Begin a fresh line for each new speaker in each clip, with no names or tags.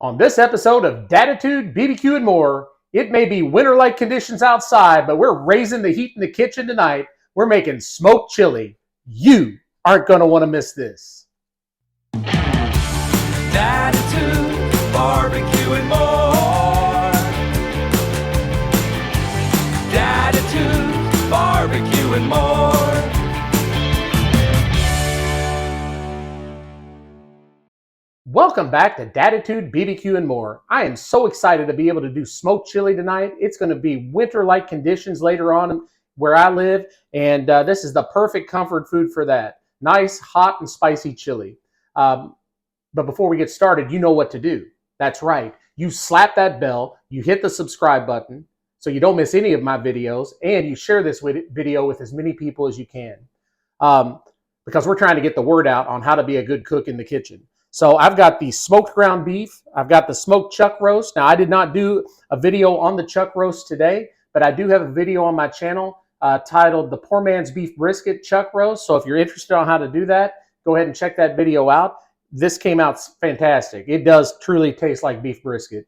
On this episode of DADITUDE, BBQ, and more, it may be winter-like conditions outside, but we're raising the heat in the kitchen tonight. We're making smoked chili. You aren't going to want to miss this.
DADITUDE, barbecue and more. DADITUDE, barbecue and more.
Welcome back to DADITUDE, BBQ, and more. I am so excited to be able to do smoked chili tonight. It's going to be winter-like conditions later on where I live, and this is the perfect comfort food for that. Nice, hot, and spicy chili. But before we get started, you know what to do. That's right. You slap that bell, you hit the subscribe button so you don't miss any of my videos, and you share this video with as many people as you can. Because we're trying to get the word out on how to be a good cook in the kitchen. So I've got the smoked ground beef. I've got the smoked chuck roast. Now, I did not do a video on the chuck roast today, but I do have a video on my channel titled The Poor Man's Beef Brisket Chuck Roast. So if you're interested on how to do that, go ahead and check that video out. This came out fantastic. It does truly taste like beef brisket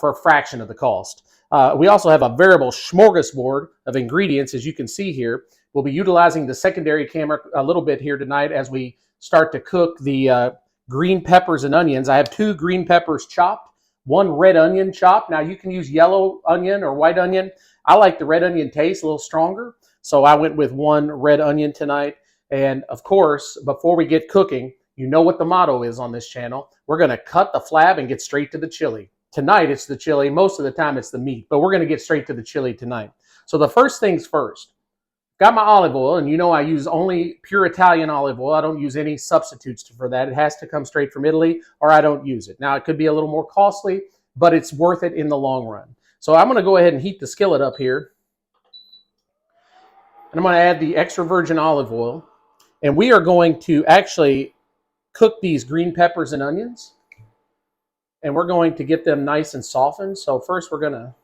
for a fraction of the cost. We also have a veritable smorgasbord of ingredients, as you can see here. We'll be utilizing the secondary camera a little bit here tonight as we start to cook the green peppers and onions. I have 2 green peppers chopped, 1 red onion chopped. Now you can use yellow onion or white onion. I like the red onion taste a little stronger, so I went with 1 red onion tonight. And of course, before we get cooking, you know what the motto is on this channel. We're going to cut the flab and get straight to the chili. Tonight it's the chili. Most of the time it's the meat, but we're going to get straight to the chili tonight. So the first things first. Got my olive oil, and you know I use only pure Italian olive oil. I don't use any substitutes for that. It has to come straight from Italy, or I don't use it. Now, it could be a little more costly, but it's worth it in the long run. So I'm going to go ahead and heat the skillet up here. And I'm going to add the extra virgin olive oil. And we are going to actually cook these green peppers and onions. And we're going to get them nice and softened. So first we're going to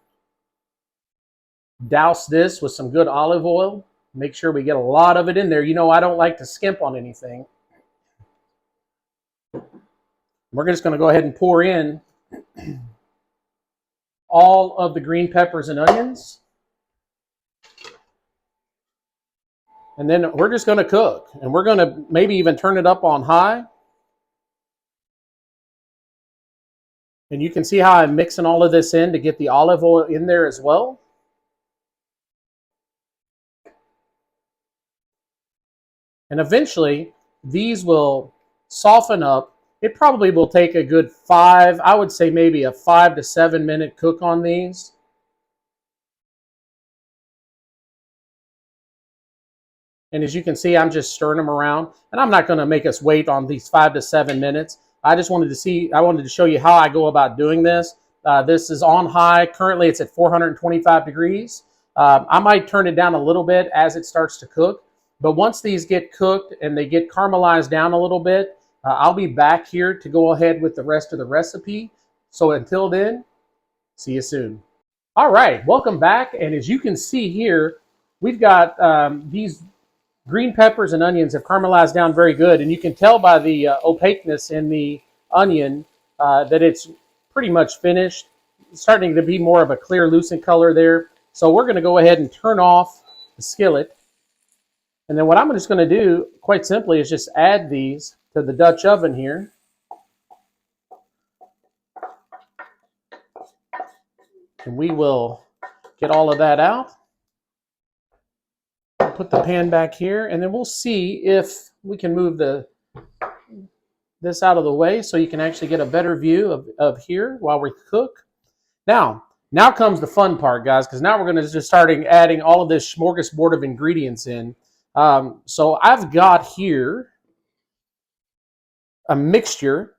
douse this with some good olive oil. Make sure we get a lot of it in there. You know, I don't like to skimp on anything. We're just going to go ahead and pour in all of the green peppers and onions. And then we're just going to cook. And we're going to maybe even turn it up on high. And you can see how I'm mixing all of this in to get the olive oil in there as well. And eventually, these will soften up. It probably will take a good 5, I would say maybe a 5 to 7 minute cook on these. And as you can see, I'm just stirring them around. And I'm not going to make us wait on these 5 to 7 minutes. I wanted to show you how I go about doing this. This is on high. Currently, it's at 425 degrees. I might turn it down a little bit as it starts to cook. But once these get cooked and they get caramelized down a little bit, I'll be back here to go ahead with the rest of the recipe. So until then, see you soon. All right, welcome back. And as you can see here, we've got these green peppers and onions have caramelized down very good. And you can tell by the opaqueness in the onion that it's pretty much finished. It's starting to be more of a clear, lucent color there. So we're going to go ahead and turn off the skillet. And then what I'm just going to do, quite simply, is just add these to the Dutch oven here. And we will get all of that out. I'll put the pan back here, and then we'll see if we can move this out of the way so you can actually get a better view of here while we cook. Now comes the fun part, guys, because now we're going to just start adding all of this smorgasbord of ingredients in. So I've got here a mixture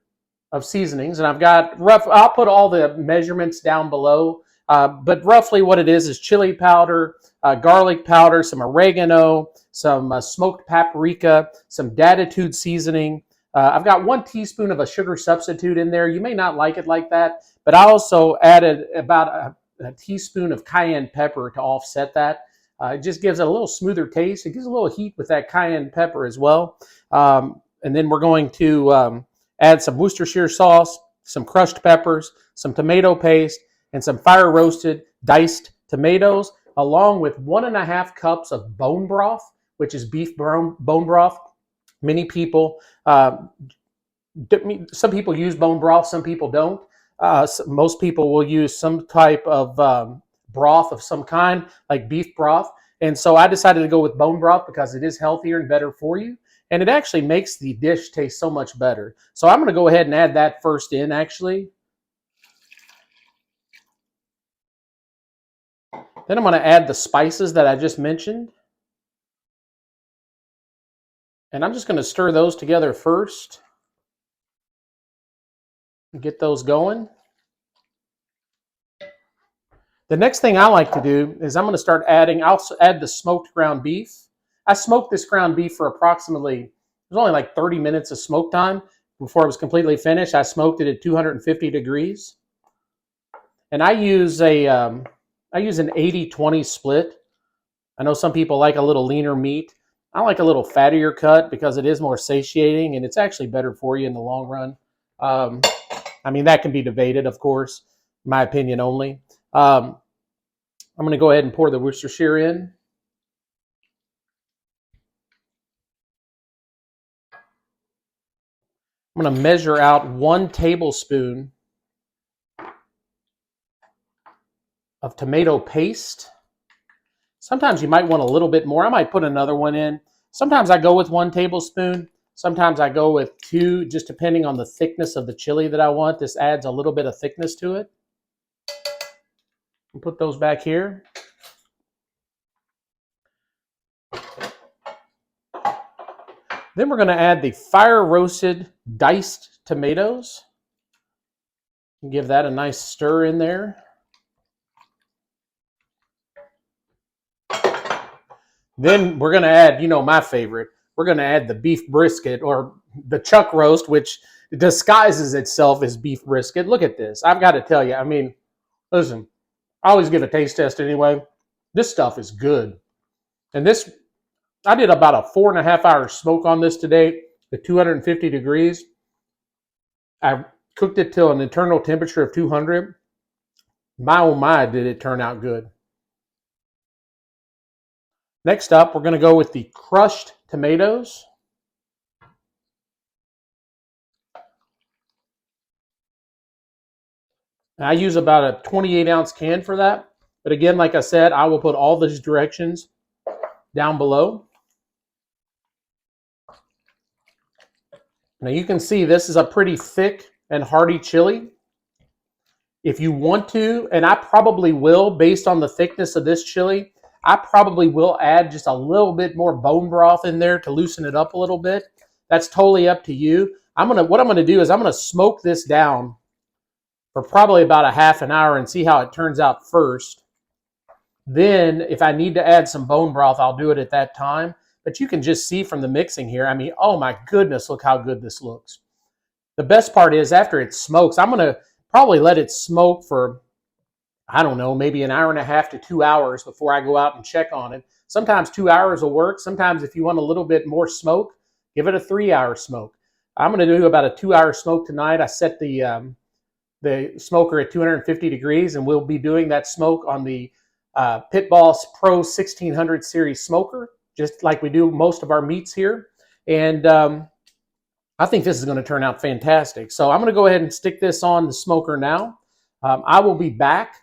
of seasonings, and I've got I'll put all the measurements down below, but roughly what it is chili powder, garlic powder, some oregano, some smoked paprika, some DADITUDE seasoning. I've got 1 teaspoon of a sugar substitute in there. You may not like it like that, but I also added about a teaspoon of cayenne pepper to offset that. It just gives it a little smoother taste. It gives a little heat with that cayenne pepper as well. And then we're going to add some Worcestershire sauce, some crushed peppers, some tomato paste, and some fire roasted diced tomatoes, along with 1.5 cups of bone broth, which is beef bone broth. Many people, some people use bone broth, some people don't. Most people will use some type of broth of some kind, like beef broth. And so I decided to go with bone broth because it is healthier and better for you. And it actually makes the dish taste so much better. So I'm going to go ahead and add that first in, actually. Then I'm going to add the spices that I just mentioned. And I'm just going to stir those together first. Get those going. The next thing I like to do is I'm going to start adding, I'll add the smoked ground beef. I smoked this ground beef for approximately, it was only like 30 minutes of smoke time before it was completely finished. I smoked it at 250 degrees. And I use an 80-20 split. I know some people like a little leaner meat. I like a little fattier cut because it is more satiating and it's actually better for you in the long run. I mean, that can be debated, of course, my opinion only. I'm going to go ahead and pour the Worcestershire in. I'm going to measure out 1 tablespoon of tomato paste. Sometimes you might want a little bit more. I might put another one in. Sometimes I go with 1 tablespoon. Sometimes I go with 2, just depending on the thickness of the chili that I want. This adds a little bit of thickness to it. I'll put those back here. Then we're going to add the fire roasted diced tomatoes. Give that a nice stir in there. Then we're going to add, you know, my favorite. We're going to add the beef brisket or the chuck roast, which disguises itself as beef brisket. Look at this. I've got to tell you, I mean, listen, I always give a taste test anyway. This stuff is good. And this, I did about a 4.5 hour smoke on this today at 250 degrees. I cooked it till an internal temperature of 200. My oh my, did it turn out good. Next up, we're going to go with the crushed tomatoes. I use about a 28-ounce can for that. But again, like I said, I will put all these directions down below. Now you can see this is a pretty thick and hearty chili. If you want to, and I probably will, based on the thickness of this chili, I probably will add just a little bit more bone broth in there to loosen it up a little bit. That's totally up to you. What I'm gonna do is I'm gonna smoke this down for probably about a half an hour and see how it turns out first. Then if I need to add some bone broth, I'll do it at that time. But you can just see from the mixing here, I mean, oh my goodness, look how good this looks. The best part is after it smokes, I'm gonna probably let it smoke for, I don't know, maybe an hour and a half to 2 hours before I go out and check on it. Sometimes 2 hours will work. Sometimes if you want a little bit more smoke, give it a 3-hour smoke. I'm going to do about a 2-hour smoke tonight. I set the smoker at 250 degrees, and we'll be doing that smoke on the Pitboss Pro 1600 series smoker, just like we do most of our meats here. And I think this is going to turn out fantastic. So I'm going to go ahead and stick this on the smoker now. I will be back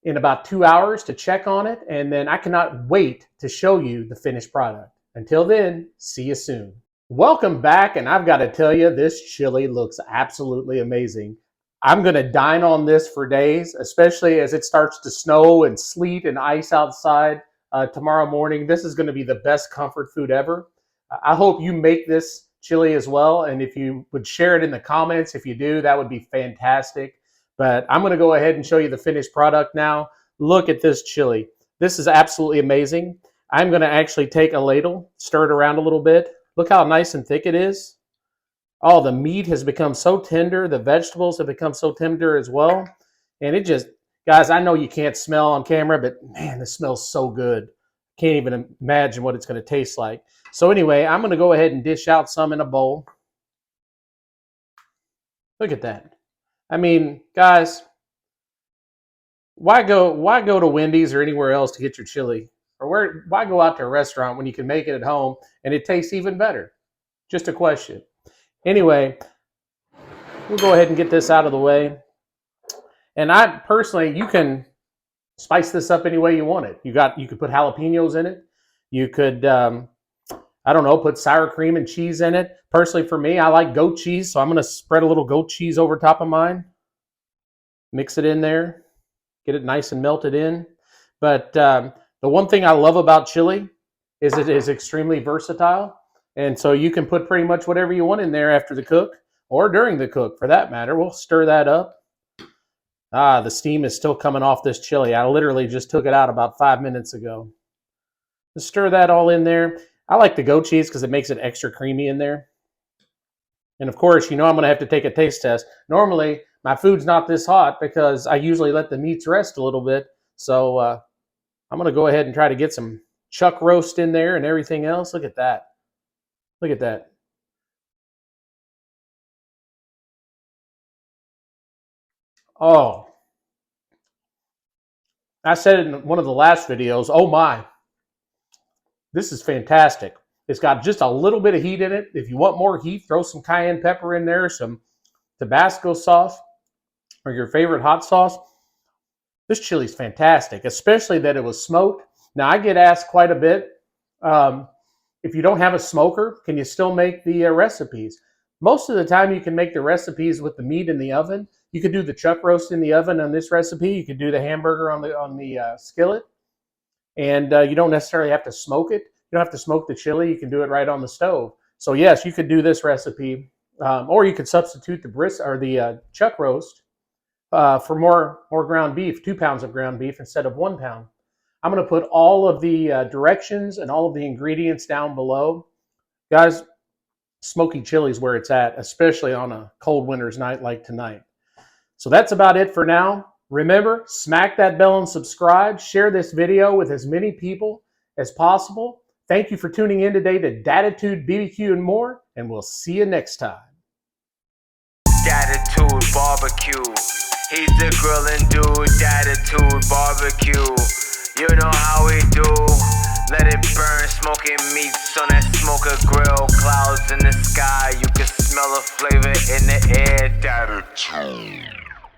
in about 2 hours to check on it, and then I cannot wait to show you the finished product. Until then, see you soon. Welcome back, and I've got to tell you, this chili looks absolutely amazing. I'm going to dine on this for days, especially as it starts to snow and sleet and ice outside tomorrow morning. This is going to be the best comfort food ever. I hope you make this chili as well, and if you would share it in the comments, if you do, that would be fantastic. But I'm going to go ahead and show you the finished product now. Look at this chili. This is absolutely amazing. I'm going to actually take a ladle, stir it around a little bit. Look how nice and thick it is. Oh, the meat has become so tender. The vegetables have become so tender as well. And it just, guys, I know you can't smell on camera, but man, this smells so good. Can't even imagine what it's going to taste like. So anyway, I'm going to go ahead and dish out some in a bowl. Look at that. I mean, guys, why go to Wendy's or anywhere else to get your chili? Or why go out to a restaurant when you can make it at home and it tastes even better? Just a question. Anyway, we'll go ahead and get this out of the way. And I personally, you can spice this up any way you want it. You could put jalapenos in it. You could I don't know, put sour cream and cheese in it. Personally, for me, I like goat cheese, so I'm going to spread a little goat cheese over top of mine. Mix it in there. Get it nice and melted in. But the one thing I love about chili is it is extremely versatile. And so you can put pretty much whatever you want in there after the cook or during the cook for that matter. We'll stir that up. The steam is still coming off this chili. I literally just took it out about 5 minutes ago. Just stir that all in there. I like the goat cheese because it makes it extra creamy in there. And of course, you know I'm going to have to take a taste test. Normally, my food's not this hot because I usually let the meats rest a little bit. So I'm going to go ahead and try to get some chuck roast in there and everything else. Look at that. Look at that. Oh, I said it in one of the last videos. Oh my. This is fantastic. It's got just a little bit of heat in it. If you want more heat, throw some cayenne pepper in there, some Tabasco sauce, or your favorite hot sauce. This chili is fantastic, especially that it was smoked. Now, I get asked quite a bit, if you don't have a smoker, can you still make the recipes? Most of the time, you can make the recipes with the meat in the oven. You could do the chuck roast in the oven on this recipe. You could do the hamburger on the skillet. And you don't necessarily have to smoke it. You don't have to smoke the chili. You can do it right on the stove. So yes, you could do this recipe, or you could substitute the chuck roast for more ground beef, 2 pounds of ground beef instead of 1 pound. I'm going to put all of the directions and all of the ingredients down below. Guys, smoky chili is where it's at, especially on a cold winter's night like tonight. So that's about it for now. Remember, smack that bell and subscribe. Share this video with as many people as possible. Thank you for tuning in today to DADITUDE, BBQ, and more, and we'll see you next time.
DADITUDE barbecue. He's the grilling dude. DADITUDE barbecue. You know how we do. Let it burn, smoking meats on that smoker grill. Clouds in the sky, you can smell the flavor in the air. DADITUDE.